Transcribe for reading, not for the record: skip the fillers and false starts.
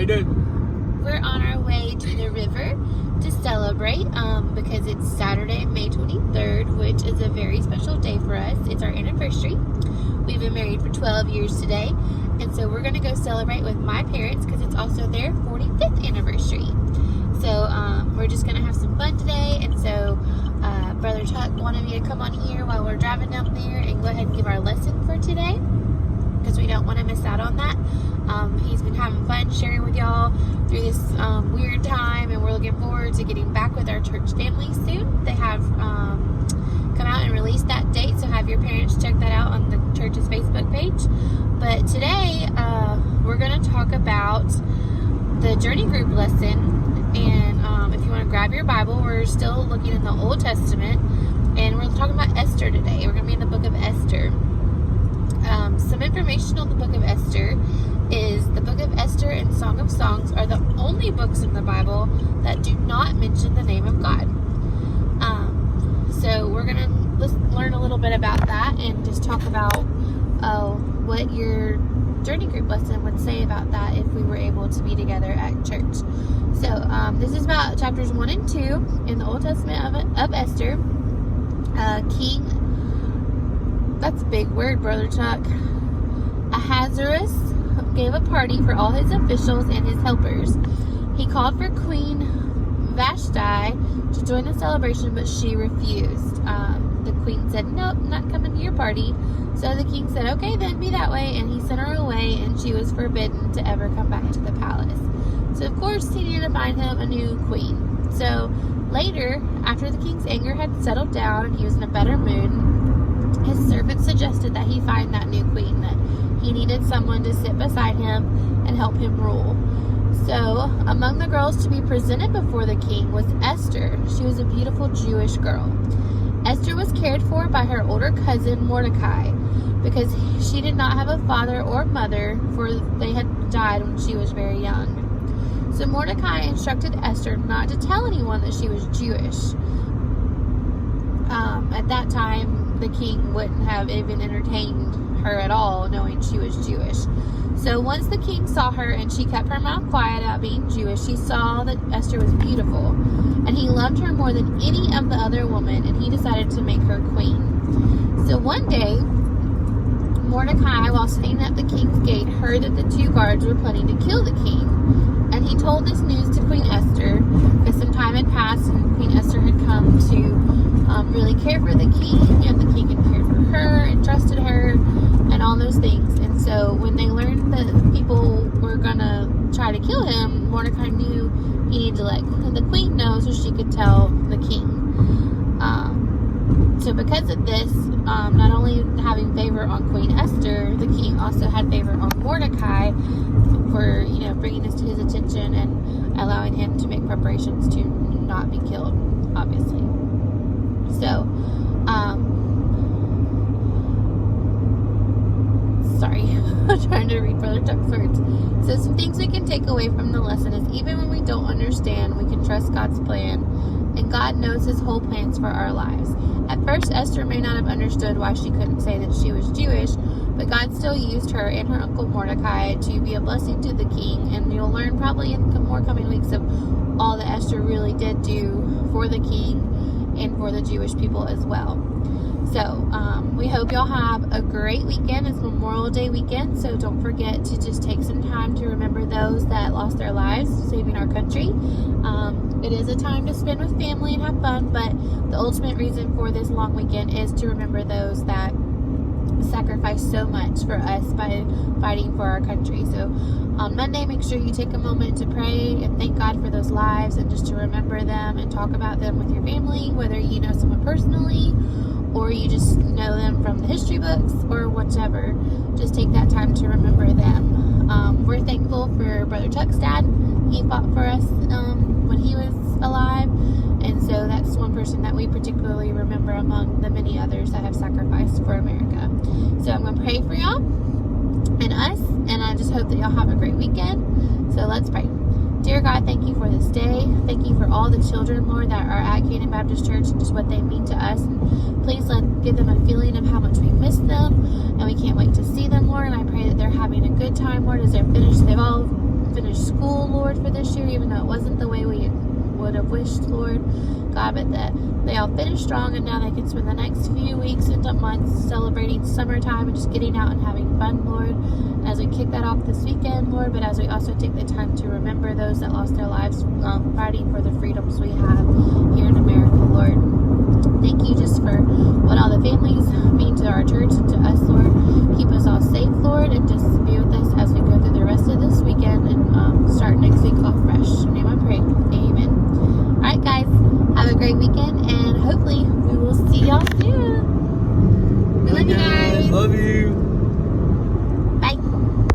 you doing? We're on our way to the river to celebrate because it's Saturday, May 23rd, which is a very special day for us. It's our anniversary. We've been married for 12 years today, and so we're going to go celebrate with my parents because it's also their 45th anniversary. So we're just going to have some fun today, and so Brother Chuck wanted me to come on here while we're driving down there and go ahead and give our lesson for today because we don't want to miss out on that. He's been having fun sharing with y'all through this weird time, and we're looking forward to getting back with our church family soon. They have come out and released that date, so have your parents check that out on the church's Facebook page. But today we're going to talk about the journey group lesson, and if you want to grab your Bible, we're still looking in the Old Testament, and we're talking about Esther today. We're going to be in the book of Esther. Some information on the book of Esther is the book of Esther and Song of Songs are the only books in the Bible that do not mention the name of God. So we're going to learn a little bit about that and just talk about what your journey group lesson would say about that if we were able to be together at church. So this is about chapters 1 and 2 in the Old Testament of Esther. King, that's a big word, Brother Chuck, Ahasuerus gave a party for all his officials and his helpers. He called for Queen Vashti to join the celebration, but she refused. The queen said, "Nope, not coming to your party." So the king said, "Okay, then be that way," and he sent her away, and she was forbidden to ever come back to the palace. So of course he needed to find him a new queen. So later, after the king's anger had settled down and he was in a better mood, his servant suggested that he find that new queen, that he needed someone to sit beside him and help him rule. So among the girls to be presented before the king was Esther. She was a beautiful Jewish girl. Esther was cared for by her older cousin Mordecai because she did not have a father or mother, for they had died when she was very young. So Mordecai instructed Esther not to tell anyone that she was Jewish. At that time, the king wouldn't have even entertained her at all, knowing she was Jewish. So once the king saw her and she kept her mouth quiet about being Jewish, he saw that Esther was beautiful, and he loved her more than any of the other women, and he decided to make her queen. So one day, Mordecai, while standing at the king's gate, heard that the two guards were planning to kill the king, and he told this news to Queen Esther, because some time had passed and Queen Esther had come to really care for the king, and the king had cared for her and trusted her and all those things. And so when they learned that people were gonna try to kill him, Mordecai knew he needed to let the queen know so she could tell the king. So because of this, not only having favor on Queen Esther, the king also had favor on Mordecai for, bringing this to his attention and allowing him to make preparations to not be killed, obviously. So, sorry, I'm trying to read Brother Chuck's words. So some things we can take away from the lesson is even when we don't understand, we can trust God's plan, and God knows his whole plans for our lives. At first, Esther may not have understood why she couldn't say that she was Jewish, but God still used her and her uncle Mordecai to be a blessing to the king, and you'll learn probably in more coming weeks of all that Esther really did do for the king and for the Jewish people as well. So, we hope y'all have a great weekend. It's Memorial Day weekend, so don't forget to just take some time to remember those that lost their lives saving our country. It is a time to spend with family and have fun, but the ultimate reason for this long weekend is to remember those that sacrificed so much for us by fighting for our country. So on Monday, make sure you take a moment to pray and thank God for those lives, and just to remember them and talk about them with your family, whether you know someone personally or you just know them from the history books or whichever. Just take that time to remember them. We're thankful for Brother Chuck's dad. He fought for us when he was alive, and so that's one person that we particularly remember among the many others that have sacrificed for America. So I'm going to pray for y'all and us, and I just hope that y'all have a great weekend. So let's pray. Dear God, thank you for this day. Thank you for all the children, Lord, that are at Canaan Baptist Church and just what they mean to us. And please give them a feeling of how much we miss them, and we can't wait to see them, Lord. And I pray that they're having a good time, Lord, as they're finished. They've all finish school, Lord, for this year, even though it wasn't the way we would have wished, Lord. God, but that they all finished strong, and now they can spend the next few weeks into months celebrating summertime and just getting out and having fun, Lord. And as we kick that off this weekend, Lord, but as we also take the time to remember those that lost their lives fighting for the freedoms we have here in America, Lord. Thank you just for what all the families mean to our church and to us, Lord. Keep us all safe, Lord, and just be with us as we go through the rest of this weekend.